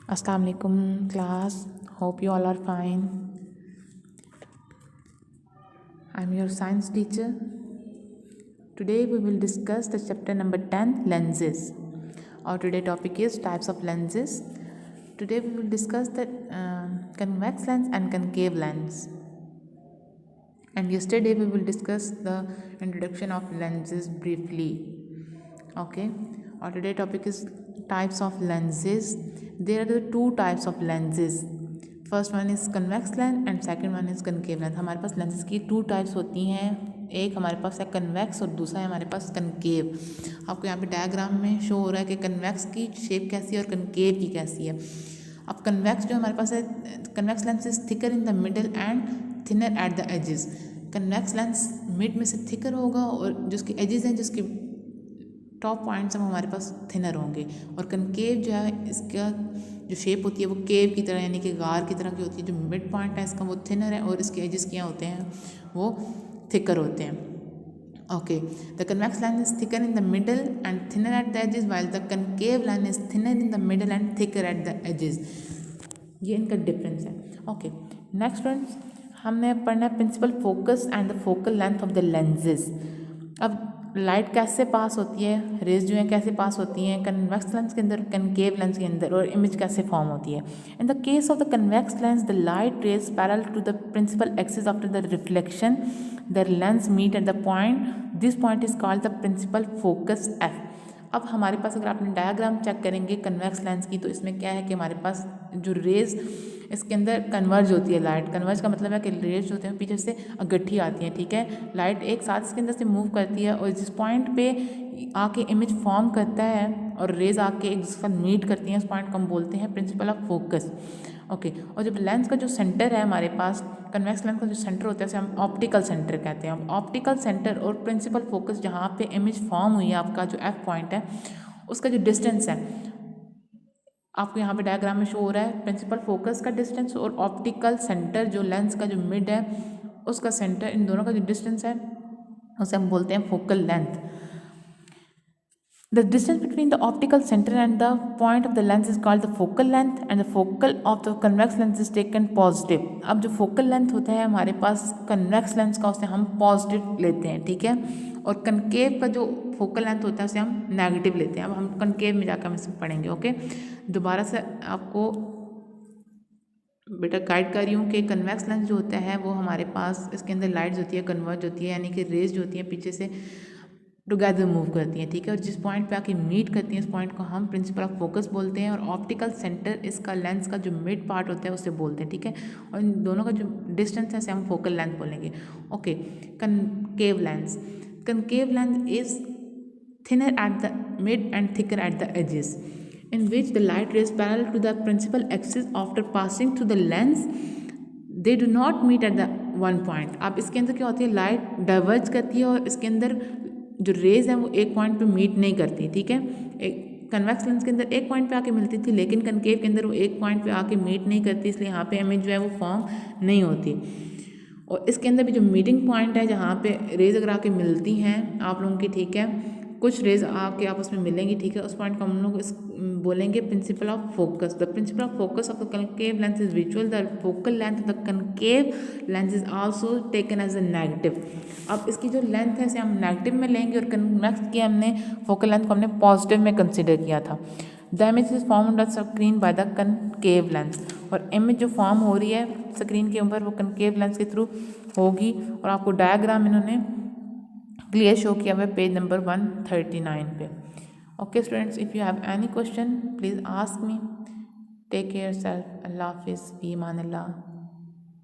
Assalamu alaikum class. Hope you all are fine. I'm your science teacher. Today we will discuss the chapter number 10, lenses. Our today topic is types of lenses. Today we will discuss the convex lens and concave lens. And yesterday we will discuss the introduction of lenses briefly. Okay. Our today topic is types of lenses. There are the two types of lenses. First one is convex lens and second one is concave lens. हमारे पास lenses की two types होती हैं. एक हमारे पास है convex और दूसरा है हमारे पास कनकेव. आपको यहाँ पे डायग्राम में शो हो रहा है कि कन्वेक्स की शेप कैसी है और कनकेव की कैसी है. अब कन्वेक्स जो हमारे पास है, convex lens is thicker in the middle and thinner at the edges. Convex lens mid में से थिकर होगा और जिसके एजेस हैं, जिसके टॉप पॉइंट्स हैं, वो हमारे पास थिनर होंगे. और कनकेव जो है, इसका जो शेप होती है वो केव की तरह यानी कि गार की तरह की होती है. जो मिड पॉइंट है इसका वो थिनर है और इसके एजेस क्या होते हैं, वो थिकर होते हैं. Okay. The convex lens is thicker in the middle and thinner at the edges, while the concave lens is thinner in the middle and thicker at the edges. ये इनका डिफरेंस है. Okay. Next friends, हमने पढ़ना है principal focus and the focal length of the lenses. अब light कैसे pass होती है, रेज जो है कैसे पास होती हैं कन्वेक्स लेंस के अंदर, कनकेव लेंस के अंदर, और इमेज कैसे फॉर्म होती है. In the case of the convex lens the light rays parallel to the principal axis after the reflection the lens meet at the point. This point is called the principal focus F. अब हमारे पास अगर आपने diagram check करेंगे convex lens की, तो इसमें क्या है कि हमारे पास जो रेज इसके अंदर कन्वर्ज होती है. लाइट कन्वर्ज का मतलब है कि रेज होते हैं पीछे से इकट्ठी आती हैं. ठीक है. लाइट एक साथ इसके अंदर से मूव करती है और जिस पॉइंट पे आके इमेज फॉर्म करता है और रेज आके एक दूसरे साथ मीट करती हैं, उस पॉइंट को हम बोलते हैं प्रिंसिपल ऑफ फोकस. ओके. और जब लेंस का जो सेंटर है हमारे पास, कन्वेक्स लेंस का जो सेंटर होता है उसे हम ऑप्टिकल सेंटर कहते हैं. ऑप्टिकल सेंटर और प्रिंसिपल फोकस जहाँ पे इमेज फॉर्म हुई है, आपका जो एफ पॉइंट है उसका जो डिस्टेंस है आपको यहाँ पे डायग्राम में शो हो रहा है. प्रिंसिपल फोकस का डिस्टेंस और ऑप्टिकल सेंटर जो लेंस का जो मिड है उसका सेंटर, इन दोनों का जो डिस्टेंस है उसे हम बोलते हैं focal length. The distance between the optical center and the point of the lens is called the focal length and the focal of the convex lens is taken positive. अब जो focal length होता है हमारे पास convex lens का, उसे हम positive लेते हैं. ठीक है. और concave का जो focal length होता है उसे हम negative लेते हैं. अब हम concave में जाकर हम इसे पढ़ेंगे. ओके. दोबारा से आपको बेटा गाइड कर रही हूँ कि कन्वेक्स लेंस जो होता है वो हमारे पास, इसके अंदर लाइट्स होती है, कन्वर्ज होती है, यानी कि रेज जो होती हैं पीछे से टुगेदर मूव करती हैं. ठीक है. और जिस पॉइंट पे आके मीट करती हैं उस पॉइंट को हम प्रिंसिपल ऑफ फोकस बोलते हैं. और ऑप्टिकल सेंटर इसका लेंस का जो मिड पार्ट होता है उसे बोलते हैं. ठीक है. और इन दोनों का जो डिस्टेंस है उसे हम फोकल लेंथ बोलेंगे. Okay. Concave lens. Concave lens is thinner at the mid and thicker at the edges, in which the light rays parallel to the principal axis after passing through the lens they do not meet at the one point. अब इसके अंदर क्या होती है, light diverge करती है और इसके अंदर जो रेज है वो एक पॉइंट पे मीट नहीं करती. ठीक है. एक कन्वेक्स लेंस के अंदर एक पॉइंट पे आके मिलती थी, लेकिन कनकेव के अंदर वो एक पॉइंट पे आके मीट नहीं करती, इसलिए यहाँ पे इमेज जो है वो फॉर्म नहीं होती. और इसके अंदर भी जो मीटिंग पॉइंट है जहाँ पे रेज अगर आके मिलती हैं आप लोगों की, ठीक है, कुछ रेज आके आपस में मिलेंगी. ठीक है. उस पॉइंट को हम लोग बोलेंगे principal of focus. The principal of focus of the concave lens is visual. The focal length of the concave lens is also taken as a negative. अब इसकी जो लेंथ है इसे हम नेगेटिव में लेंगे और कन्वेक्स की हमने फोकल लेंथ को हमने पॉजिटिव में कंसिडर किया था. The image is form on the screen by the concave lens. और इमेज जो फॉर्म हो रही है स्क्रीन के ऊपर वो कनकेव लेंस के थ्रू होगी. और आपको डायग्राम इन्होंने क्लियर शो किया हुआ है पेज नंबर 139 पे. Okay students, if you have any question please ask me. Take care self. अल्लाह हाफिज़. फी अमान अल्लाह.